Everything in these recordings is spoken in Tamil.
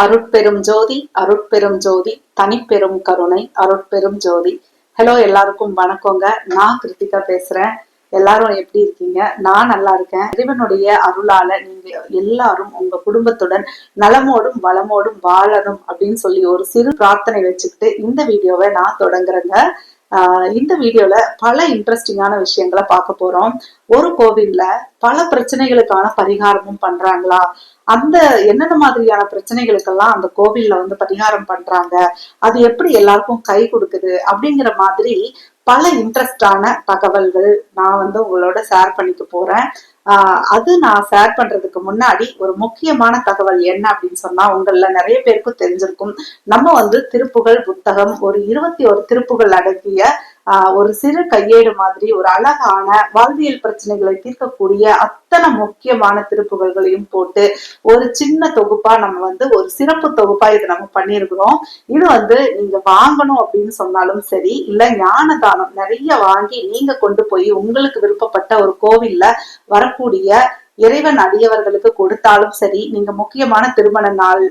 அருட்பெரும் ஜோதி, அருட்பெரும் ஜோதி, தனிப்பெரும் கருணை, அருட்பெரும் ஜோதி. ஹலோ, எல்லாருக்கும் வணக்கங்க. நான் கிருத்திகா பேசுறேன். எல்லாரும் எப்படி இருக்கீங்க? நான் நல்லா இருக்கேன். இறைவனுடைய அருளால நீங்க எல்லாரும் உங்க குடும்பத்துடன் நலமோடும் வளமோடும் வாழணும் அப்படின்னு சொல்லி ஒரு சிறு பிரார்த்தனை வச்சுக்கிட்டு இந்த வீடியோவை நான் தொடங்குறேங்க. இந்த வீடியோல பல இன்ட்ரெஸ்டிங்கான விஷயங்களை பார்க்க போறோம். ஒரு கோவில்ல பல பிரச்சனைகளுக்கான பரிகாரமும் பண்றாங்களா, அந்த என்னென்ன மாதிரியான பிரச்சனைகளுக்கெல்லாம் அந்த கோவில்ல வந்து பரிகாரம் பண்றாங்க, அது எப்படி எல்லாருக்கும் கை கொடுக்குது அப்படிங்கிற மாதிரி பல இன்ட்ரெஸ்டான தகவல்கள் நான் வந்து உங்களோட ஷேர் பண்ணிக்க போறேன். அது நான் ஷேர் பண்றதுக்கு முன்னாடி ஒரு முக்கியமான தகவல் என்ன அப்படின்னு சொன்னா, உங்கள நிறைய பேருக்கு தெரிஞ்சிருக்கும். நம்ம வந்து திருப்புகழ் புத்தகம் ஒரு 21 திருப்புகள் அடங்கிய ஒரு சிறு கையேடு மாதிரி ஒரு அழகான வாழ்வியல் பிரச்சனைகளை தீர்க்கக்கூடிய அத்தனை முக்கியமான திருப்புகள்களையும் போட்டு ஒரு சின்ன தொகுப்பா நம்ம வந்து ஒரு சிறப்பு தொகுப்பா இது நம்ம பண்ணியிருக்கிறோம். இது வந்து நீங்க வாங்கணும் அப்படின்னு சொன்னாலும் சரி, இல்ல ஞான தானம் நிறைய வாங்கி நீங்க கொண்டு போய் உங்களுக்கு விருப்பப்பட்ட ஒரு கோவில்ல வரக்கூடிய இறைவன் அடியவர்களுக்கு கொடுத்தாலும் சரி, நீங்க முக்கியமான திருமண நாள்,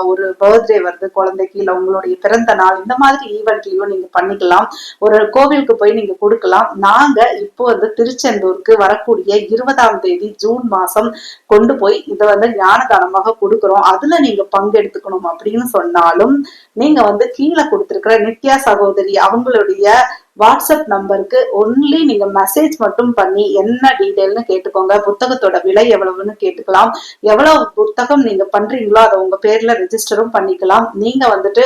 ஒரு பர்த்டே வருது குழந்தைக்கு, இல்ல உங்களுடைய பிறந்த நாள், இந்த மாதிரி ஈவெண்ட்லயும் நீங்க பண்ணிக்கலாம். ஒரு கோவிலுக்கு போய் நீங்க கொடுக்கலாம். நாங்க இப்போ வந்து திருச்செந்தூருக்கு வரக்கூடிய 20ஆம் தேதி ஜூன் மாசம் கொண்டு போய் இதை வந்து ஞான தானமாக கொடுக்குறோம். அதுல நீங்க பங்கெடுத்துக்கணும் அப்படின்னு சொன்னாலும் நீங்க வந்து கீழே கொடுத்திருக்கிற நித்யா சகோதரி அவங்களுடைய வாட்ஸ்அப் நம்பருக்கு ஒன்லி நீங்க மெசேஜ் மட்டும் பண்ணி என்ன டீடைல்னு கேட்டுக்கோங்க. புத்தகத்தோட விலை எவ்வளவுன்னு கேட்டுக்கலாம். எவ்வளவு புத்தகம் நீங்க பண்றீங்களோ அதை உங்க பேர்ல ரெஜிஸ்டரும் பண்ணிக்கலாம். நீங்க வந்துட்டு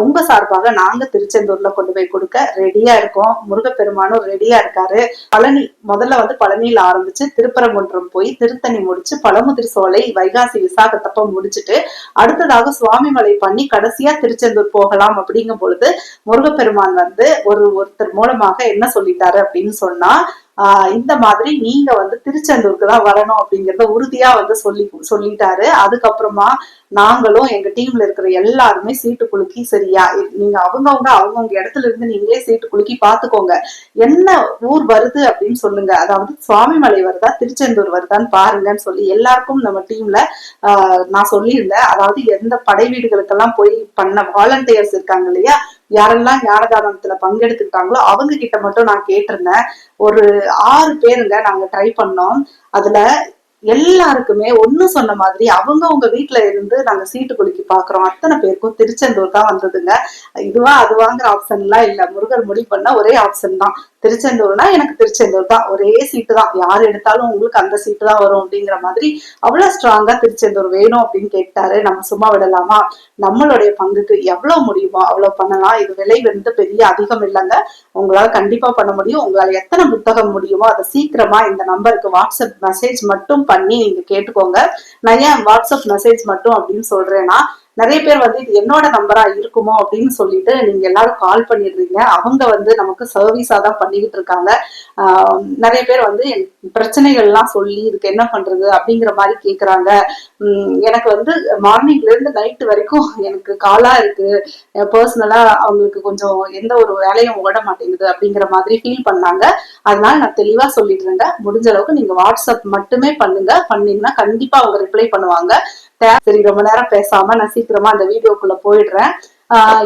உங்க சார்பாக நாங்க திருச்செந்தூர்ல கொண்டு போய் கொடுக்க ரெடியா இருக்கோம். முருகப்பெருமானும் ரெடியா இருக்காரு. பழனி முதல்ல வந்து பழனியில ஆரம்பிச்சு திருப்பரங்குன்றம் போய் திருத்தணி முடிச்சு பழமுதிர் சோலை வைகாசி விசாகத்தப்ப முடிச்சுட்டு அடுத்ததாக சுவாமிமலை பண்ணி கடைசியா திருச்செந்தூர் போகலாம். அப்படிங்கும் பொழுது முருகப்பெருமான் வந்து ஒருத்தர் மூலமாக என்ன சொல்லிட்டாரு அப்படின்னு சொன்னா, இந்த மாதிரி நீங்க வந்து திருச்செந்தூருக்கு தான் வரணும் அப்படிங்கறத உறுதியா வந்து சொல்லிட்டாரு. அதுக்கப்புறமா நாங்களும் எங்க டீம்ல இருக்கிற எல்லாருமே சீட்டு குலுக்கி, சரியா நீங்க அவங்கவுங்க இடத்துல இருந்து நீங்களே சீட்டு குலுக்கி பாத்துக்கோங்க, என்ன ஊர் வருது அப்படின்னு சொல்லுங்க, அதாவது சுவாமிமலை வருதா திருச்செந்தூர் வருதான்னு பாருங்கன்னு சொல்லி எல்லாருக்கும் நம்ம டீம்ல நான் சொல்லியிருந்தேன். அதாவது எந்த படை வீடுகளுக்கெல்லாம் போய் பண்ண வாலண்டியர்ஸ் இருக்காங்க இல்லையா, யாரெல்லாம் ஞானதானத்துல பங்கெடுத்துக்கிட்டாங்களோ அவங்க கிட்ட மட்டும் நான் கேட்டிருந்தேன். ஒரு 6 பேருங்க நாங்க ட்ரை பண்ணோம். அதுல எல்லாருக்குமே ஒண்ணு சொன்ன மாதிரி அவங்கவுங்க வீட்டுல இருந்து நாங்க சீட்டு குலுக்கி பாக்குறோம். அத்தனை பேருக்கும் திருச்செந்தூர் தான் வந்ததுங்க. இதுவா அதுவாங்கிற ஆப்ஷன் எல்லாம் இல்ல. முருகர் முடிவு பண்ண ஒரே ஆப்ஷன் தான், திருச்செந்தூர்னா எனக்கு திருச்செந்தூர் தான், ஒரே சீட்டு தான், யார் எடுத்தாலும் உங்களுக்கு அந்த சீட்டு தான் வரும் அப்படிங்கிற மாதிரி அவ்வளவு ஸ்ட்ராங்கா திருச்செந்தூர் வேணும் அப்படின்னு கேட்டாரு. நம்ம சும்மா விடலாமா? நம்மளுடைய பங்குக்கு எவ்வளவு முடியுமோ அவ்வளவு பண்ணலாம். இது விலை வந்து பெரிய அதிகம் இல்லைங்க. உங்களால கண்டிப்பா பண்ண முடியும். உங்களால எத்தனை புத்தகம் முடியுமோ அதை சீக்கிரமா இந்த நம்பருக்கு வாட்ஸ்அப் மெசேஜ் மட்டும் பண்ணி நீங்க கேட்டுக்கோங்க. நான் ஏன் வாட்ஸ்அப் மெசேஜ் மட்டும் அப்படின்னு சொல்றேன்னா, நிறைய பேர் வந்து இது என்னோட நம்பரா இருக்குமோ அப்படின்னு சொல்லிட்டு நீங்க எல்லாரும் கால் பண்ணிடுறீங்க. அவங்க வந்து நமக்கு சர்வீஸா தான் பண்ணிக்கிட்டு இருக்காங்க. நிறைய பேர் வந்து பிரச்சனைகள் எல்லாம் சொல்லி இதுக்கு என்ன பண்றது அப்படிங்கிற மாதிரி கேக்குறாங்க. எனக்கு வந்து மார்னிங்ல இருந்து நைட்டு வரைக்கும் எனக்கு காலா இருக்கு, பர்சனலா அவங்களுக்கு கொஞ்சம் எந்த ஒரு வேலையும் ஓட மாட்டேங்குது அப்படிங்கிற மாதிரி ஃபீல் பண்ணாங்க. அதனால நான் தெளிவா சொல்லிடுறேங்க, முடிஞ்ச அளவுக்கு நீங்க வாட்ஸ்அப் மட்டுமே பண்ணுங்க. பண்ணீங்கன்னா கண்டிப்பா அவங்க ரிப்ளை பண்ணுவாங்க. சரி, ரொம்ப நேரம் பேசாம நான் சீக்கிரமா அந்த வீடியோக்குள்ள போயிடுறேன்.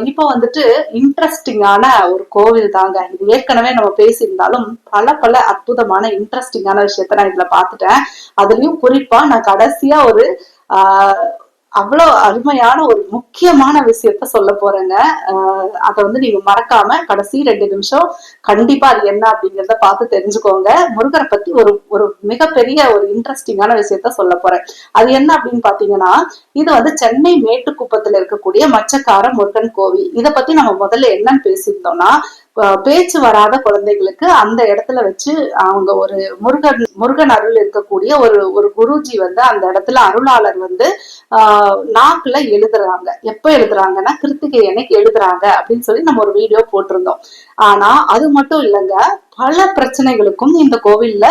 இப்ப வந்துட்டு இன்ட்ரெஸ்டிங்கான ஒரு கோவில் தாங்க இது. ஏற்கனவே நம்ம பேசியிருந்தாலும் பல அற்புதமான இன்ட்ரெஸ்டிங்கான விஷயத்த நான் இதுல பாத்துட்டேன். அதுலயும் குறிப்பா நான் கடைசியா ஒரு அவ்வளவு அருமையான ஒரு முக்கியமான விஷயத்த சொல்ல போறேங்க. அதை வந்து நீங்க மறக்காம கடைசி 2 நிமிஷம் கண்டிப்பா அது என்ன அப்படிங்கிறத பார்த்து தெரிஞ்சுக்கோங்க. முருகரை பத்தி ஒரு மிகப்பெரிய ஒரு இன்ட்ரெஸ்டிங்கான விஷயத்த சொல்ல போறேன். அது என்ன அப்படின்னு பாத்தீங்கன்னா, இது வந்து சென்னை மேட்டுக்குப்பத்துல இருக்கக்கூடிய மச்சக்கார முருகன் கோவில். இதை பத்தி நம்ம முதல்ல என்னன்னு பேசியிருந்தோம்னா, பேச்சு வராத குழந்தைகளுக்கு அந்த இடத்துல வச்சு அவங்க ஒரு முருகன் அருள் இருக்கக்கூடிய ஒரு குருஜி வந்து அந்த இடத்துல அருளாளர் வந்து நாக்குல எழுதுறாங்க. எப்ப எழுதுறாங்கன்னா கிருத்திகை அன்னைக்கு எழுதுறாங்க அப்படின்னு சொல்லி நம்ம ஒரு வீடியோ போட்டிருந்தோம். ஆனா அது மட்டும் இல்லைங்க, பல பிரச்சனைகளுக்கும் இந்த கோவில்ல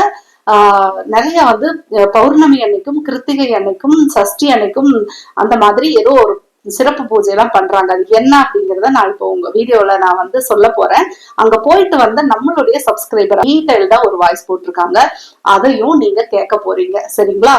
நிறைய வந்து பௌர்ணமி அன்னைக்கும் கிருத்திகை அன்னைக்கும் சஷ்டி அன்னைக்கும் அந்த மாதிரி ஏதோ ஒரு சிறப்பு பூஜை எல்லாம் பண்றாங்க. அது என்ன அப்படிங்கறத நான் இப்போ உங்க வீடியோல நான் வந்து சொல்ல போறேன். அங்க போயிட்டு வந்து நம்மளுடைய சப்ஸ்கிரைபர் டீடைல்டா ஒரு வாய்ஸ் போட்டிருக்காங்க, அதையும் நீங்க கேட்க போறீங்க. சரிங்களா?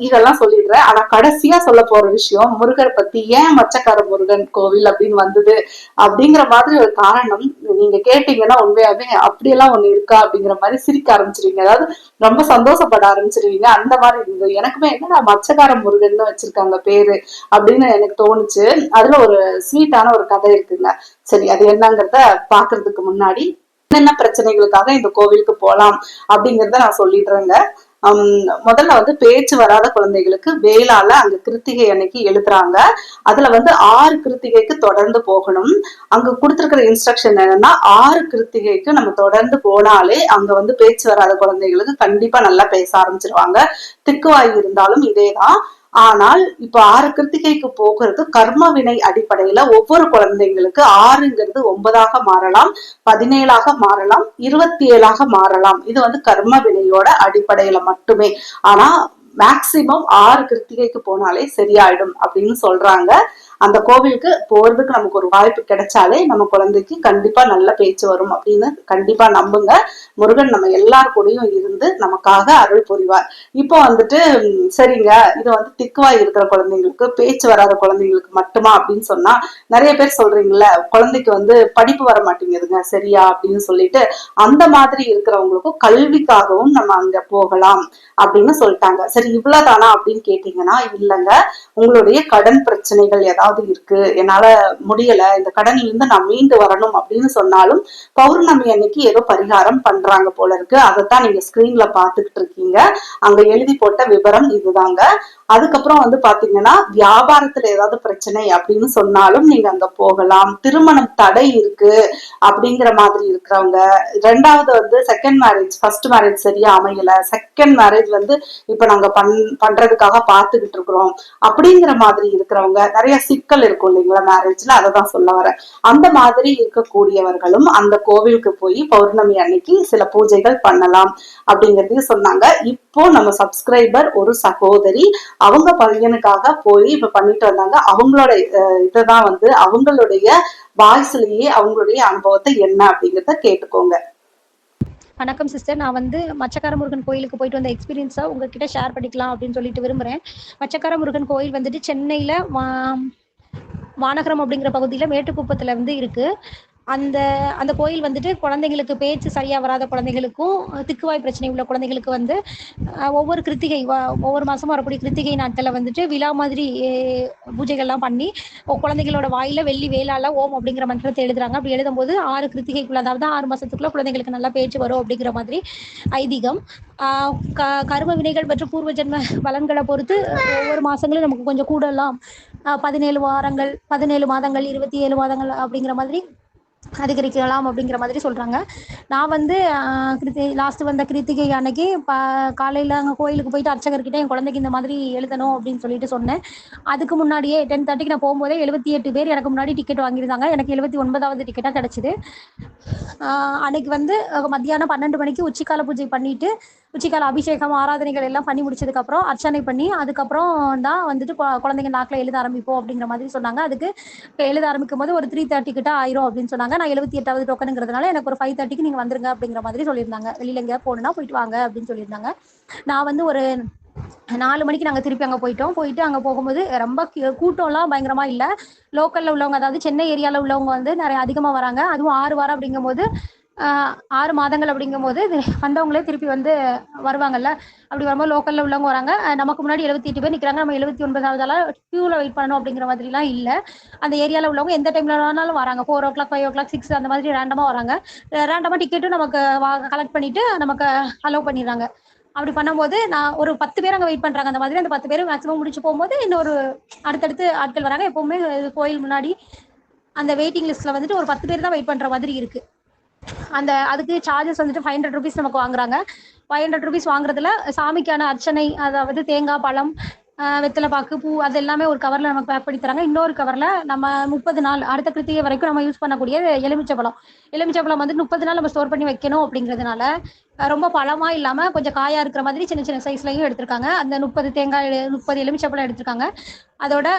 இதெல்லாம் சொல்லிடுறேன். ஆனா கடைசியா சொல்ல போற விஷயம் முருகர் பத்தி, ஏன் மச்சக்கார முருகன் கோவில் அப்படின்னு வந்தது அப்படிங்கிற மாதிரி ஒரு காரணம் நீங்க கேட்டீங்கன்னா உண்மையாவே அப்படியெல்லாம் ஒண்ணு இருக்கா அப்படிங்கிற மாதிரி சிரிக்க ஆரம்பிச்சிருவீங்க. அதாவது ரொம்ப சந்தோஷப்பட ஆரம்பிச்சிருவீங்க. அந்த மாதிரி இருந்தது. எனக்குமே என்னடா மச்சக்கார முருகன் வச்சிருக்காங்க பேரு அப்படின்னு எனக்கு தோணுச்சு. அதுல ஒரு ஸ்வீட்டான ஒரு கதை இருக்குங்க. சரி, அது என்னங்கிறத பாக்குறதுக்கு முன்னாடி என்னென்ன பிரச்சனைகளுக்காக இந்த கோவிலுக்கு போலாம் அப்படிங்கறத நான் சொல்லிடுறேங்க. முதல்ல வந்து பேச்சு வராத குழந்தைகளுக்கு வேளால அங்க கிருத்திகை அன்னைக்கு எழுதுறாங்க. அதுல வந்து 6 கிருத்திகைக்கு தொடர்ந்து போகணும். அங்க கொடுத்திருக்கிற இன்ஸ்ட்ரக்ஷன் என்னன்னா 6 கிருத்திகைக்கு நம்ம தொடர்ந்து போனாலே அங்க வந்து பேச்சு வராத குழந்தைகளுக்கு கண்டிப்பா நல்லா பேச ஆரம்பிச்சிருவாங்க. திக்குவாய் இருந்தாலும் இதேதான். ஆனால் இப்ப 6 கிருத்திகைக்கு போகிறது கர்ம வினை அடிப்படையில ஒவ்வொரு குழந்தைங்களுக்கு 6ங்கிறது 9ஆக மாறலாம், 17ஆக மாறலாம், 27ஆக மாறலாம். இது வந்து கர்ம வினையோட அடிப்படையில மட்டுமே. ஆனா மேக்சிமம் 6 கிருத்திகைக்கு போனாலே சரியாயிடும் அப்படின்னு சொல்றாங்க. அந்த கோவிலுக்கு போறதுக்கு நமக்கு ஒரு வாய்ப்பு கிடைச்சாலே நம்ம குழந்தைக்கு கண்டிப்பா நல்ல பேச்சு வரும் அப்படின்னு கண்டிப்பா நம்புங்க. முருகன் நம்ம எல்லார் கூடயும் இருந்து நமக்காக அருள் புரிவார். இப்போ வந்துட்டு சரிங்க, இது வந்து திக்குவாய் இருக்கிற குழந்தைங்களுக்கு, பேச்சு வராத குழந்தைங்களுக்கு மட்டுமா அப்படின்னு சொன்னா நிறைய பேர் சொல்றீங்கல்ல, குழந்தைக்கு வந்து படிப்பு வர மாட்டேங்குதுங்க சரியா அப்படின்னு சொல்லிட்டு, அந்த மாதிரி இருக்கிறவங்களுக்கும் கல்விக்காகவும் நம்ம அங்க போகலாம் அப்படின்னு சொல்லிட்டாங்க. சரி, இவ்வளவுதானா அப்படின்னு கேட்டீங்கன்னா இல்லைங்க. உங்களுடைய கடன் பிரச்சனைகள் ஏதாவது இருக்கு, என்னால முடியல, இந்த கடன்ல இருந்து நான் மீண்டு வரணும் அப்படின்னு சொன்னாலும் பௌர்ணமி அன்னைக்கு ஏதோ பரிகாரம் பண்றாங்க போல இருக்கு. அதைத்தான் நீங்க ஸ்கிரீன்ல பாத்துக்கிட்டு இருக்கீங்க. அங்க எழுதி போட்ட விவரம் இதுதாங்க. அதுக்கப்புறம் வந்து பாத்தீங்கன்னா வியாபாரத்துல ஏதாவது பிரச்சனை அப்படின்னு சொன்னாலும் நீங்க அங்க போகலாம். திருமணம் தடை இருக்கு அப்படிங்கிற மாதிரி இருக்கிறவங்க, ரெண்டாவது வந்து செகண்ட் மேரேஜ், ஃபர்ஸ்ட் மேரேஜ் சரியா அமையல, செகண்ட் மேரேஜ் வந்து இப்ப நாங்க பண்றதுக்காக பாத்துக்கிட்டு இருக்கிறோம் அப்படிங்கிற மாதிரி இருக்கிறவங்க, நிறைய சிக்கல் இருக்கும் இல்லைங்களா மேரேஜ்ல, அதை தான் சொல்ல வரேன். அந்த மாதிரி இருக்கக்கூடியவர்களும் அந்த கோவிலுக்கு போய் பௌர்ணமி அன்னைக்கு சில பூஜைகள் பண்ணலாம் அப்படிங்கறதையும் சொன்னாங்க. இப்போ நம்ம சப்ஸ்கிரைபர் ஒரு சகோதரி அவங்க பையனுக்காக போய் இப்ப பண்ணிட்டு வந்தாங்க. அவங்களோட இததான் வந்து அவங்களுடைய வாய்ஸ்லயே அவங்களுடைய அனுபவத்தை என்ன அப்படிங்கறத கேட்டுக்கோங்க. வணக்கம் சிஸ்டர், நான் வந்து மச்சக்கார முருகன் கோயிலுக்கு போயிட்டு வந்த எக்ஸ்பீரியன்ஸை உங்ககிட்ட ஷேர் பண்ணிக்கலாம் அப்படின்னு சொல்லிட்டு விரும்புகிறேன். மச்சக்கார முருகன் கோயில் வந்துட்டு சென்னையில் வானகரம் அப்படிங்கிற பகுதியில் மேட்டுக்குப்பத்தில் வந்து இருக்குது. அந்த அந்த கோயில் வந்துட்டு குழந்தைங்களுக்கு பேச்சு சரியாக வராத குழந்தைகளுக்கும், திக்குவாய் பிரச்சனை உள்ள குழந்தைகளுக்கு வந்து ஒவ்வொரு கிருத்திகை ஒவ்வொரு மாதமும் வரக்கூடிய கிருத்திகை நாட்களில் வந்துட்டு விழா மாதிரி பூஜைகள்லாம் பண்ணி குழந்தைகளோட வாயில் வெள்ளி வேளால ஓம் அப்படிங்கிற மந்திரத்தை எழுதுறாங்க. அப்படி எழுதும்போது 6 கிருத்திகைக்குள்ள, அதாவது 6 மாதத்துக்குள்ள குழந்தைங்களுக்கு நல்லா பேச்சு வரும் அப்படிங்கிற மாதிரி ஐதீகம். கர்ம வினைகள் மற்றும் பூர்வ ஜென்ம பலன்களை பொறுத்து ஒவ்வொரு மாதங்களும் நமக்கு கொஞ்சம் கூடலாம். 17 வாரங்கள், 17 மாதங்கள், 27 மாதங்கள் அப்படிங்கிற மாதிரி அதிகரிக்கலாம் அப்படிங்கிற மாதிரி சொல்கிறாங்க. நான் வந்து லாஸ்ட்டு வந்த கிருத்திகை அன்னைக்கு காலையில் அங்கே கோயிலுக்கு போயிட்டு அர்ச்சகர்கிட்ட என் குழந்தைக்கு இந்த மாதிரி எழுதணும் அப்படின்னு சொல்லிட்டு சொன்னேன். அதுக்கு முன்னாடியே 10:30க்கு நான் போகும்போதே 78 பேர் எனக்கு முன்னாடி டிக்கெட் வாங்கியிருந்தாங்க. எனக்கு 79வது டிக்கெட்டாக கிடச்சிது. அன்னைக்கு வந்து மத்தியானம் 12 மணிக்கு உச்சிக்கால பூஜை பண்ணிட்டு, உச்சிக்கால அபிஷேகம் ஆராதனைகள் எல்லாம் பண்ணி முடிச்சதுக்கப்புறம் அர்ச்சனை பண்ணி அதுக்கப்புறம் தான் வந்துட்டு குழந்தைங்க நாக்கில் எழுத ஆரம்பிப்போம் அப்படிங்கிற மாதிரி சொன்னாங்க. அதுக்கு எழுத ஆரம்பிக்கும் போது ஒரு 3:30 கிட்ட ஆயிரும் அப்படின்னு சொன்னாங்க. நான் 78வது டோக்கனுங்கிறதுனால எனக்கு ஒரு 5:30க்கு நீங்கள் வந்துருங்க அப்படிங்கிற மாதிரி சொல்லியிருந்தாங்க. வெளியில் எங்கேயா போகணுன்னா போயிட்டு வாங்க அப்படின்னு சொல்லியிருந்தாங்க. நான் வந்து ஒரு 4 மணிக்கு நாங்கள் திருப்பி அங்கே போயிட்டு அங்கே போகும்போது ரொம்ப கூட்டம்லாம் பயங்கரமாக இல்லை. லோக்கலில் உள்ளவங்க, அதாவது சென்னை ஏரியாவில் உள்ளவங்க வந்து நிறைய அதிகமாக வராங்க. அதுவும் 6 வாரம் அப்படிங்கும்போது 6 மாதங்கள் அப்படிங்கும்போது வந்தவங்களே திருப்பி வந்து வருவாங்கல்ல. அப்படி வரும்போது லோக்கலில் உள்ளவங்க வராங்க. நமக்கு முன்னாடி 78 பேர் நிற்கிறாங்க. நம்ம 79வது க்யூவில் வெயிட் பண்ணணும் அப்படிங்கிற மாதிரிலாம் இல்லை. அந்த ஏரியாவில் உள்ளவங்க எந்த டைமில் வேணாலும் வராங்க. 4 o'clock, 5 o'clock, 6 அந்த மாதிரி ரேண்டமாக வராங்க. ரேண்டமாக டிக்கெட்டும் நமக்கு கலெக்ட் பண்ணிவிட்டு நமக்கு அலோவ் பண்ணிடுறாங்க. அப்படி பண்ணும்போது நான் ஒரு 10 பேர் அங்கே வெயிட் பண்ணுறாங்க. அந்த மாதிரி அந்த 10 பேர் மேக்ஸிமம் முடிச்சு போகும்போது இன்னொரு அடுத்தடுத்து ஆட்கள் வராங்க. எப்போவுமே கோயில் முன்னாடி அந்த வெயிட்டிங் லிஸ்ட்டில் வந்துட்டு ஒரு 10 பேர் தான் வெயிட் பண்ணுற மாதிரி இருக்குது. அதுக்கு சார்ஜஸ் வந்துட்டு 500 rupees நமக்கு வாங்குறாங்க. 500 rupees வாங்குறதுல சாமிக்கான அர்ச்சனை, அதாவது தேங்காய், பழம், வெத்தலை பாக்கு, பூ, அது எல்லாமே ஒரு கவரில் நமக்கு பேக் பண்ணி தராங்க. இன்னொரு கவரில் நம்ம 30 நாள் அடுத்த கிருத்திகை வரைக்கும் நம்ம யூஸ் பண்ணக்கூடிய எலுமிச்சப்பழம் வந்து 30 நாள் நம்ம ஸ்டோர் பண்ணி வைக்கணும் அப்படிங்கிறதுனால ரொம்ப பழமாக இல்லாமல் கொஞ்சம் காயாக இருக்கிற மாதிரி சின்ன சின்ன சைஸ்லையும் எடுத்திருக்காங்க. அந்த 30 தேங்காய், 30 எலுமிச்சப்பழம் எடுத்திருக்காங்க. அதோட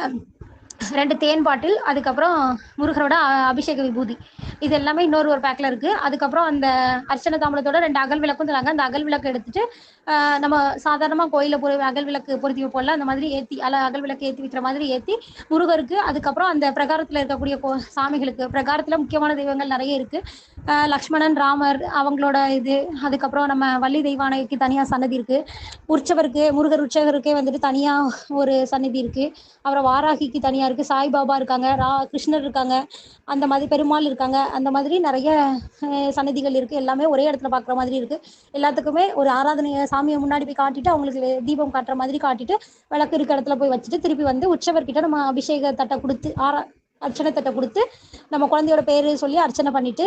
2 தேன் பாட்டில், அதுக்கப்புறம் முருகரோட அபிஷேக விபூதி. இது எல்லாமே இன்னொரு ஒரு பேக்ல இருக்கு. அதுக்கப்புறம் அந்த அர்ச்சனை தாம்பூலத்தோட 2 அகல் விளக்கும் தராங்க. அந்த அகல் விளக்கு எடுத்துட்டு நம்ம சாதாரணமா கோயில்ல அகல் விளக்கு பொருத்தி வைப்போம்ல, அந்த மாதிரி ஏத்தி அகல் விளக்கு ஏத்தி வைக்கிற மாதிரி ஏத்தி முருகருக்கு, அதுக்கப்புறம் அந்த பிரகாரத்துல இருக்கக்கூடிய சாமிகளுக்கு, பிரகாரத்துல முக்கியமான தெய்வங்கள் நிறைய இருக்கு. லக்ஷ்மணன், ராமர் அவங்களோட இது, அதுக்கப்புறம் நம்ம வள்ளி தெய்வானைக்கு தனியா சன்னதி இருக்கு. முருகர் உற்சவருக்கே வந்துட்டு தனியா ஒரு சன்னதி இருக்கு. அப்புறம் வாராகிக்கு தனியா இருக்கு, சாய்பாபா இருக்காங்க, கிருஷ்ணர் இருக்காங்க, அந்த மாதிரி பெருமாள் இருக்காங்க. அந்த மாதிரி நிறைய சன்னதிகள் இருக்கு. எல்லாமே ஒரே இடத்துல பாக்குற மாதிரி இருக்கு. எல்லாத்துக்குமே ஒரு ஆராதனைய சாமியை முன்னாடி போய் காட்டிட்டு, அவங்களுக்கு தீபம் காட்டுற மாதிரி காட்டிட்டு, விளக்கு இருக்க இடத்துல போய் வச்சுட்டு திருப்பி வந்து உற்சவர்கிட்ட நம்ம அபிஷேக தட்டை கொடுத்து அர்ச்சனை தட்டை கொடுத்து நம்ம குழந்தையோட பேரு சொல்லி அர்ச்சனை பண்ணிட்டு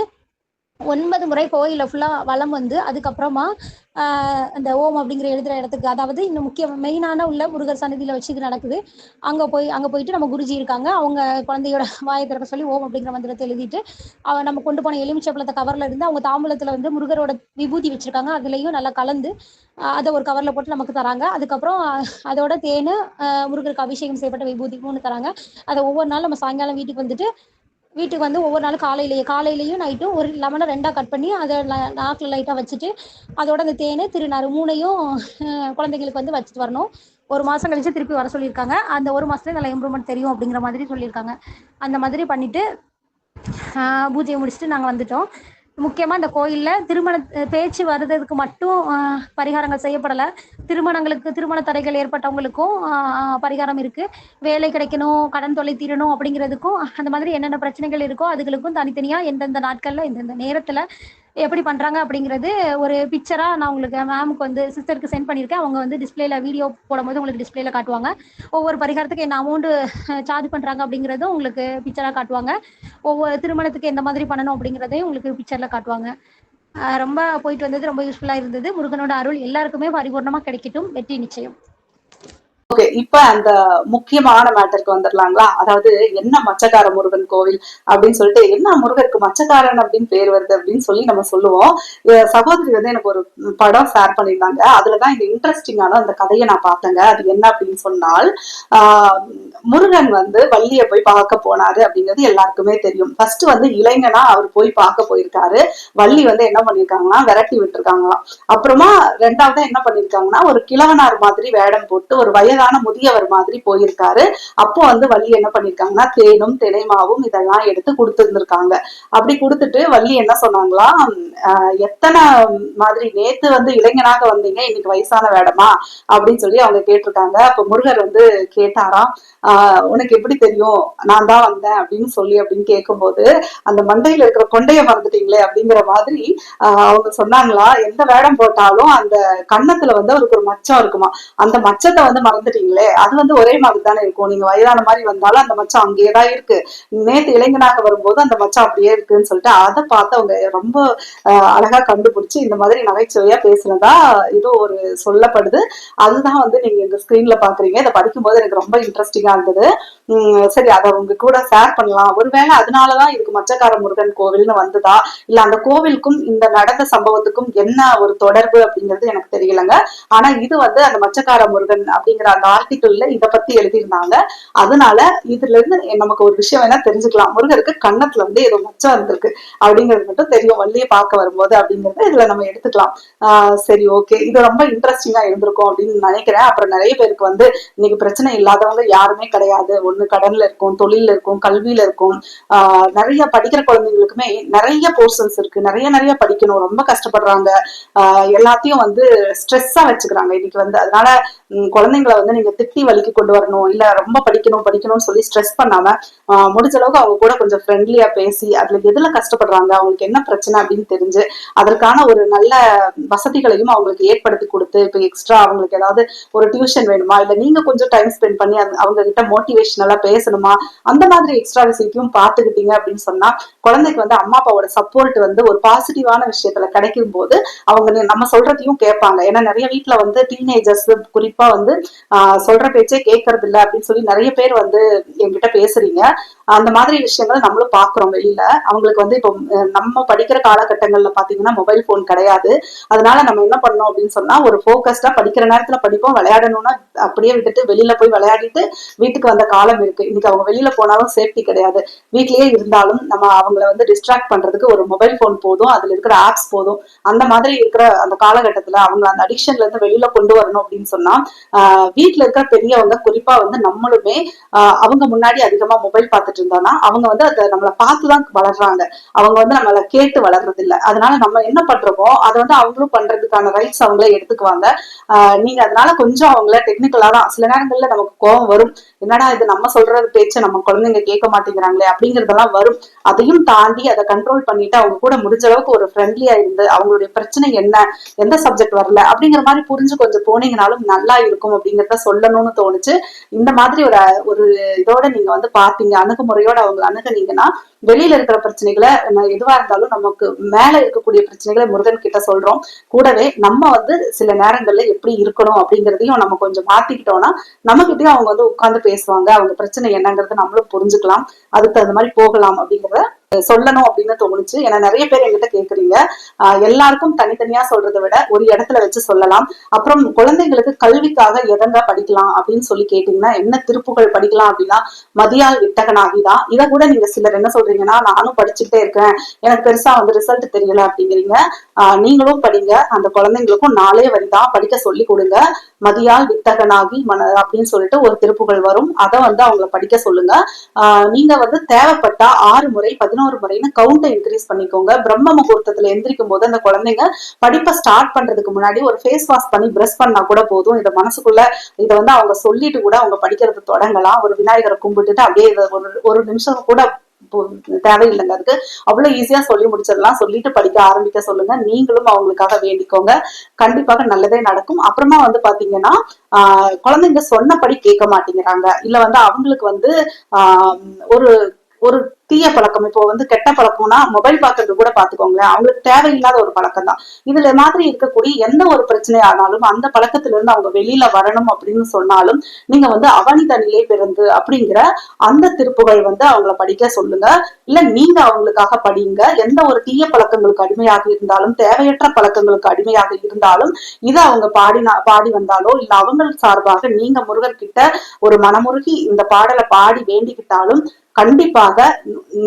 9 முறை கோயில ஃபுல்லா வலம் வந்து, அதுக்கப்புறமா அந்த ஓம் அப்படிங்கிற எழுதுற இடத்துக்கு, அதாவது இன்னும் மெயினான உள்ள முருகர் சன்னதியில வச்சு இது நடக்குது. அங்க போயிட்டு நம்ம குருஜி இருக்காங்க, அவங்க குழந்தையோட வாயை திறக்க சொல்லி ஓம் அப்படிங்கிற மந்திரத்தை எழுதிட்டு, நம்ம கொண்டு போன எலுமிச்சப்பழத்தை கவர்ல இருந்து அவங்க தாம்பூலத்துல வந்து முருகரோட விபூதி வச்சிருக்காங்க, அதுலயும் நல்லா கலந்து அதை ஒரு கவர்ல போட்டு நமக்கு தராங்க. அதுக்கப்புறம் அதோட தேனு, முருகருக்கு அபிஷேகம் செய்யப்பட்ட விபூதி 3 தராங்க. அதை ஒவ்வொரு நாள் நம்ம சாயங்காலம் வீட்டுக்கு வந்து ஒவ்வொரு நாளும் காலையிலையும் நைட்டும் ஒரு லெமனை 2ஆ கட் பண்ணி அதை நாக்கில் லைட்டாக வச்சுட்டு, அதோட அந்த தேனு திருநாறு 3ஐயும் குழந்தைங்களுக்கு வந்து வச்சுட்டு வரணும். 1 மாசம் கழிச்சு திருப்பி வர சொல்லியிருக்காங்க. அந்த 1 மாசத்துல நல்ல இம்ப்ரூவ்மெண்ட் தெரியும் அப்படிங்கிற மாதிரி சொல்லியிருக்காங்க. அந்த மாதிரி பண்ணிட்டு பூஜையை முடிச்சுட்டு நாங்கள் வந்துட்டோம். முக்கியமாக இந்த கோயிலில் பேச்சு வருதுக்கு மட்டும் பரிகாரங்கள் செய்யப்படலை. திருமண தடைகள் ஏற்பட்டவங்களுக்கும் பரிகாரம் இருக்குது. வேலை கிடைக்கணும், கடன் தொல்லை தீரணும் அப்படிங்கிறதுக்கும், அந்த மாதிரி என்னென்ன பிரச்சனைகள் இருக்கோ அதுகளுக்கும் தனித்தனியாக எந்தெந்த நாட்களில் எந்தெந்த நேரத்தில் எப்படி பண்ணுறாங்க அப்படிங்கிறது ஒரு பிக்சராக நான் உங்களுக்கு மேமுக்கு வந்து சிஸ்டருக்கு சென்ட் பண்ணியிருக்கேன். அவங்க வந்து டிஸ்பிளேல வீடியோ போடும்போது உங்களுக்கு டிஸ்பிளேல காட்டுவாங்க. ஒவ்வொரு பரிகாரத்துக்கு என்ன அமௌண்ட் சார்ஜ் பண்ணுறாங்க அப்படிங்கிறதும் உங்களுக்கு பிக்சராக காட்டுவாங்க. ஒவ்வொரு திருமணத்துக்கு எந்த மாதிரி பண்ணணும் அப்படிங்கிறதையும் உங்களுக்கு பிக்சர்ல காட்டுவாங்க. ரொம்ப போயிட்டு வந்தது ரொம்ப யூஸ்ஃபுல்லா இருந்தது. முருகனோட அருள் எல்லாருக்குமே பரிபூர்ணமா கிடைக்கட்டும். வெற்றி நிச்சயம். ஓகே, இப்ப அந்த முக்கியமான மேட்டருக்கு வந்துடலாங்களா? அதாவது என்ன மச்சக்கார முருகன் கோவில் அப்படின்னு சொல்லிட்டு, என்ன முருகருக்கு மச்சக்காரன் அப்படின்னு பேர் வருது அப்படின்னு சொல்லி நம்ம சொல்லுவோம். சகோதரி வந்து எனக்கு ஒரு படம் ஷேர் பண்ணியிருந்தாங்க. அதுலதான் இந்த இன்ட்ரெஸ்டிங்கான அந்த கதையை நான் பார்த்தேங்க. அது என்ன அப்படின்னு சொன்னால், முருகன் வந்து வள்ளிய போய் பார்க்க போனாரு அப்படிங்கிறது எல்லாருக்குமே தெரியும். ஃபர்ஸ்ட் வந்து இளைஞனா அவர் போய் பார்க்க போயிருக்காரு. வள்ளி வந்து என்ன பண்ணிருக்காங்கன்னா விரட்டி விட்டுருக்காங்களாம். அப்புறமா 2வது என்ன பண்ணிருக்காங்கன்னா, ஒரு கிழவனார் மாதிரி வேடம் போட்டு ஒரு வயதான முதியவர் மாதிரி போயிருக்காரு. அப்போ வந்து வள்ளி என்ன பண்ணிருக்காங்கன்னா, தேனும் தினைமாவும் இதெல்லாம் எடுத்து கொடுத்துருந்துருக்காங்க. அப்படி கொடுத்துட்டு வள்ளி என்ன சொன்னாங்களா, எத்தனை மாதிரி நேத்து வந்து இளைஞனாக வந்தீங்க, இன்னைக்கு வயசான வேடமா அப்படின்னு சொல்லி அவங்க கேட்டிருக்காங்க. அப்ப முருகர் வந்து கேட்டாராம், உனக்கு எப்படி தெரியும் நான் தான் வந்தேன் அப்படின்னு கேட்கும்போது, அந்த மண்டையில இருக்கிற கொண்டைய மறந்துட்டீங்களே அப்படிங்கிற மாதிரி அவங்க சொன்னாங்களா, எந்த வேடம் போட்டாலும் அந்த கன்னத்துல வந்து அவருக்கு ஒரு மச்சம் இருக்குமா, அந்த மச்சத்தை வந்து மறந்துட்டீங்களே, அது வந்து ஒரே மாதிரி தானே இருக்கும், நீங்க வயதான மாதிரி வந்தாலும் அந்த மச்சம் அங்கேயேதான் இருக்கு, நேத்து இளைஞனாக வரும்போது அந்த மச்சம் அப்படியே இருக்குன்னு சொல்லிட்டு அதை பார்த்து அவங்க ரொம்ப அழகா கண்டுபிடிச்சு இந்த மாதிரி நகைச்சுவையா பேசுனதா இது ஒரு சொல்லப்படுது. அதுதான் வந்து நீங்க எங்க ஸ்கிரீன்ல பாக்குறீங்க. இதை படிக்கும்போது எனக்கு ரொம்ப இன்ட்ரெஸ்டிங்கா இருந்தது. சரி, அதை உங்க கூட ஷேர் பண்ணலாம். ஒருவேளை அதனாலதான் இதுக்கு மச்சக்கார முருகன் கோவில்னு வந்ததா, இல்ல அந்த கோவிலுக்கும் இந்த நடந்த சம்பவத்துக்கும் என்ன ஒரு தொடர்பு அப்படிங்கிறது எனக்கு தெரியலங்க. ஆனா இது வந்து அந்த மச்சக்கார முருகன் அப்படிங்கிற அந்த ஆர்டிக்கிள்ல இதை பத்தி எழுதியிருந்தாங்க. அதனால இதுல இருந்து நமக்கு ஒரு விஷயம் வேணா தெரிஞ்சுக்கலாம். முருகருக்கு கன்னத்துல வந்து ஏதோ மச்சம் இருந்திருக்கு அப்படிங்கிறது மட்டும் தெரியும் வள்ளியை பார்க்க வரும்போது அப்படிங்கறத இதுல நம்ம எடுத்துக்கலாம். சரி, ஓகே, இது ரொம்ப இன்ட்ரெஸ்டிங்கா இருந்திருக்கும் அப்படின்னு நினைக்கிறேன். அப்புறம் நிறைய பேருக்கு வந்து இன்னைக்கு பிரச்சனை இல்லாதவங்க யாருமே கிடையாது. ஒண்ணு கடன்ல இருக்கும், தொழில இருக்கும், கல்வியில இருக்கும். நிறைய படிக்கிற குழந்தைங்களுக்குமே நிறைய போர்ஷன்ஸ் இருக்கு, நிறைய படிக்கணும், ரொம்ப கஷ்டப்படுறாங்க. எல்லாத்தையும் வந்து ஸ்ட்ரெஸ்ஸா வச்சுக்கிறாங்க இன்னைக்கு வந்து. அதனால குழந்தைங்களை வந்து நீங்க திட்டி வலிக்கு கொண்டு வரணும், இல்ல ரொம்ப படிக்கணும்னு சொல்லி ஸ்ட்ரெஸ் பண்ணாம முடிஞ்ச அளவுக்கு அவங்க கூட கொஞ்சம் ஃப்ரெண்ட்லியா பேசி அதுல எதுல கஷ்டப்படுறாங்க, அவங்களுக்கு என்ன பிரச்சனை அப்படின்னு தெரிஞ்சு அதற்கான ஒரு நல்ல வசதிகளையும் அவங்களுக்கு ஏற்படுத்தி கொடுத்து, இப்ப எக்ஸ்ட்ரா அவங்களுக்கு ஏதாவது ஒரு டியூஷன் வேணுமா, இல்ல நீங்க கொஞ்சம் டைம் ஸ்பெண்ட் பண்ணி அவங்க கிட்ட மோட்டிவேஷனலா பேசணுமா, அந்த மாதிரி எக்ஸ்ட்ரா விஷயத்தையும் பாத்துக்கிட்டீங்க அப்படின்னு சொன்னா குழந்தைக்கு வந்து அம்மா அப்பாவோட சப்போர்ட் வந்து ஒரு பாசிட்டிவான விஷயத்துல கிடைக்கும் போது அவங்க நம்ம சொல்றதையும் கேட்பாங்க. ஏன்னா நிறைய வீட்டுல வந்து டீனேஜர்ஸ் குறிப்பா வந்து சொல்ற பேச்சே கேட்கறது இல்ல அப்படின்னு சொல்லி நிறைய பேர் வந்து என்கிட்ட பேசுறீங்க. அந்த மாதிரி விஷயங்கள் நம்மளும் பாக்குறோம் வெளியில. அவங்களுக்கு வந்து இப்போ நம்ம படிக்கிற காலகட்டங்கள்ல பாத்தீங்கன்னா மொபைல் போன் கிடையாது. அதனால நம்ம என்ன பண்ணோம் அப்படின்னு சொன்னா ஒரு போக்கஸ்டா படிக்கிற நேரத்துல படிப்போம், விளையாடணும்னா அப்படியே விட்டுட்டு வெளியில போய் விளையாடிட்டு வீட்டுக்கு வந்த காலம் இருக்கு. இன்னைக்கு அவங்க வெளியில போனாலும் சேஃப்டி கிடையாது. வீட்லயே இருந்தாலும் நம்ம அவங்கள வந்து டிஸ்ட்ராக்ட் பண்றதுக்கு ஒரு மொபைல் போன் போதும், அதுல இருக்கிற ஆப்ஸ் போதும். அந்த மாதிரி இருக்கிற அந்த காலகட்டத்துல அவங்க அந்த அடிக்ஷன்ல இருந்து வெளியில கொண்டு வரணும் அப்படின்னு சொன்னா வீட்டுல இருக்கிற பெரியவங்க குறிப்பா வந்து நம்மளுமே அவங்க முன்னாடி அதிகமா மொபைல் பார்த்துட்டு இருந்தோம்னா அவங்க வந்து அதை நம்மளை பார்த்துதான் வளர்றாங்க. அவங்க வந்து நம்மளை கேட்டு வளர்றது இல்ல. அதனால நம்ம என்ன பண்றோமோ அதை வந்து அவங்களும் பண்றதுக்கான ரைட்ஸ் அவங்களே எடுத்துக்குவாங்க. நீங்க அதனால கொஞ்சம் அவங்கள டெக்னிக்கலா தான் சில நேரங்கள்ல நமக்கு கோபம் வரும். என்னடா இது நம்ம சொல்றது பேச்சு நம்ம குழந்தைங்க கேட்க மாட்டேங்கிறாங்களே அப்படிங்கறதெல்லாம் வரும். அதையும் தாண்டி அதை கண்ட்ரோல் பண்ணிட்டு அவங்க கூட முடிஞ்ச அளவுக்கு ஒரு ஃப்ரெண்ட்லியா இருந்து அவங்களுடைய பிரச்சனை என்ன, எந்த சப்ஜெக்ட் வரல அப்படிங்கிற மாதிரி புரிஞ்சு கொஞ்சம் போனீங்கனாலும் நல்லா இருக்கும் அப்படிங்கறத சொல்லணும்னு தோணுச்சு. இந்த மாதிரி ஒரு ஒரு இதோட நீங்க வந்து பாத்தீங்க, அணுகுமுறையோட அவங்க அணுகுனீங்கன்னா வெளியில இருக்கிற பிரச்சனைகளை எதுவா இருந்தாலும் நமக்கு மேல இருக்கக்கூடிய பிரச்சனைகளை முருகன் கிட்ட சொல்றோம். கூடவே நம்ம வந்து சில நேரங்கள்ல எப்படி இருக்கணும் அப்படிங்கறதையும் நம்ம கொஞ்சம் மாத்திக்கிட்டோம்னா நம்மகிட்டயும் அவங்க வந்து உட்கார்ந்து பேசுவாங்க. அவங்க பிரச்சனை என்னங்கறத நம்மளும் புரிஞ்சுக்கலாம், அதுக்கு தகுந்த மாதிரி போகலாம் அப்படிங்கறத சொல்லணும் அப்படின்னு தோணுச்சு. ஏன்னா நிறைய பேர் என்கிட்ட கேக்குறீங்க. எல்லாருக்கும் தனித்தனியா சொல்றதை விட ஒரு இடத்துல வச்சு சொல்லலாம். அப்புறம் குழந்தைங்களுக்கு கல்விக்காக எதங்க படிக்கலாம் அப்படின்னு சொல்லி கேட்டீங்கன்னா என்ன திருப்புகள் படிக்கலாம் அப்படின்னா மதியால் வித்தகனாகிதான். இதை கூட நீங்க சிலர் என்ன சொல்றீங்கன்னா நானும் படிச்சுட்டே இருக்கேன், எனக்கு பெருசா வந்து ரிசல்ட் தெரியல அப்படிங்கிறீங்க. நீங்களும் படிங்க. அந்த குழந்தைங்களுக்கும் 4 வரிதான் படிக்க சொல்லி கொடுங்க. மதியால் வித்தகனாகி அப்படின்னு சொல்லிட்டு ஒரு திருப்புகள் வரும். அதை வந்து அவங்களை படிக்க சொல்லுங்க. நீங்க வந்து தேவைப்பட்டா 6 முறை 11 முறைன்னு கவுண்டை இன்க்ரீஸ் பண்ணிக்கோங்க. பிரம்ம முகூர்த்தத்துல எந்திரிக்கும் போது அந்த குழந்தைங்க படிப்பை ஸ்டார்ட் பண்றதுக்கு முன்னாடி ஒரு ஃபேஸ் வாஷ் பண்ணி பிரஷ் பண்ணா கூட போதும். இதை மனசுக்குள்ள இதை வந்து அவங்க சொல்லிட்டு கூட அவங்க படிக்கிறது தொடங்கலாம். ஒரு விநாயகரை கும்பிட்டுட்டு அப்படியே ஒரு நிமிஷம் கூட தேவையில்லைங்க. அதுக்கு அவ்வளவு ஈஸியா சொல்லி முடிச்சிடலாம். சொல்லிட்டு படிக்க ஆரம்பிக்க சொல்லுங்க. நீங்களும் அவங்களுக்காக வேண்டிக்கோங்க. கண்டிப்பாக நல்லதே நடக்கும். அப்புறமா வந்து பாத்தீங்கன்னா குழந்தைங்க சொன்னபடி கேட்க மாட்டேங்கிறாங்க, இல்ல வந்து அவங்களுக்கு வந்து ஒரு ஒரு தீய பழக்கம், இப்போ வந்து கெட்ட பழக்கம்னா மொபைல் பாக்குறது கூட பாத்துக்கோங்களேன், அவங்களுக்கு தேவையில்லாத ஒரு பழக்கம் தான். இதுல மாதிரி இருக்கக்கூடிய எந்த ஒரு பிரச்சனை ஆனாலும் அந்த பழக்கத்துல இருந்து அவங்க வெளியில வரணும் அப்படின்னு சொன்னாலும் நீங்க வந்து அவனிதனிலே பிறந்து அப்படிங்கிற அந்த திருப்புகள் வந்து அவங்கள படிக்க சொல்லுங்க. இல்ல நீங்க அவங்களுக்காக படிங்க. எந்த ஒரு தீய பழக்கங்களுக்கு அடிமையாக இருந்தாலும் தேவையற்ற பழக்கங்களுக்கு அடிமையாக இருந்தாலும் இதை அவங்க பாடி வந்தாலோ இல்ல அவங்க சார்பாக நீங்க முருகன் கிட்ட ஒரு மனமுருகி இந்த பாடலை பாடி வேண்டிக்கிட்டாலும் கண்டிப்பாக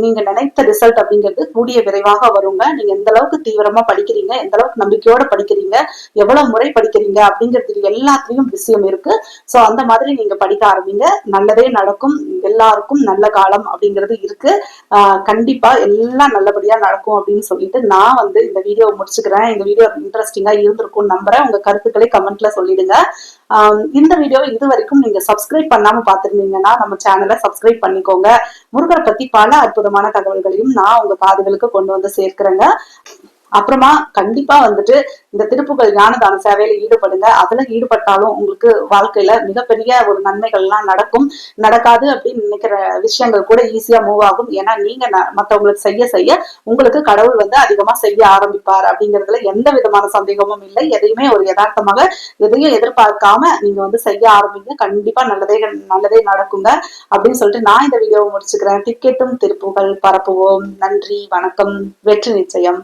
நீங்க நினைத்த ரிசல்ட் அப்படிங்கிறது கூடிய விரைவாக வருங்க. நீங்க எந்த அளவுக்கு தீவிரமா படிக்கிறீங்க, எந்த அளவுக்கு நம்பிக்கையோட படிக்கிறீங்க, எவ்வளவு முறை படிக்கிறீங்க அப்படிங்கிறதுக்கு எல்லாத்துலயும் விஷயம் இருக்கு. சோ அந்த மாதிரி நீங்க படிக்க ஆரம்பிங்க. நல்லதே நடக்கும். எல்லாருக்கும் நல்ல காலம் அப்படிங்கிறது இருக்கு. கண்டிப்பா எல்லாம் நல்லபடியா நடக்கும் அப்படின்னு சொல்லிட்டு நான் வந்து இந்த வீடியோவை முடிச்சுக்கிறேன். இந்த வீடியோ இன்ட்ரெஸ்டிங்கா இருந்திருக்கும்னு நம்புறேன். உங்க கருத்துக்களை கமெண்ட்ல சொல்லிடுங்க. இந்த வீடியோவை இது வரைக்கும் நீங்க சப்ஸ்கிரைப் பண்ணாம பாத்துருந்தீங்கன்னா நம்ம சேனலை சப்ஸ்கிரைப் பண்ணிக்கோங்க. முருகரை பத்தி பல அற்புதமான தகவல்களையும் நான் உங்க காதுகளுக்கு கொண்டு வந்து சேர்க்கிறேங்க. அப்புறமா கண்டிப்பா வந்துட்டு இந்த திருப்புகள் ஞானதான சேவையில ஈடுபடுங்க. அதுல ஈடுபட்டாலும் உங்களுக்கு வாழ்க்கையில மிகப்பெரிய ஒரு நன்மைகள் எல்லாம் நடக்கும். நடக்காது அப்படின்னு நினைக்கிற விஷயங்கள் கூட ஈஸியா மூவ் ஆகும். ஏன்னா நீங்க மத்தவங்களுக்கு செய்ய செய்ய உங்களுக்கு கடவுள் வந்து அதிகமா செய்ய ஆரம்பிப்பார் அப்படிங்கிறதுல எந்த விதமான சந்தேகமும் இல்லை. எதையுமே ஒரு யதார்த்தமாக எதையும் எதிர்பார்க்காம நீங்க வந்து செய்ய ஆரம்பிங்க. கண்டிப்பா நல்லதே நடக்குங்க அப்படின்னு சொல்லிட்டு நான் இந்த வீடியோவை முடிச்சுக்கிறேன். டிக்கெட்டும் திருப்புகள் பரப்புவோம். நன்றி, வணக்கம், வெற்றி நிச்சயம்.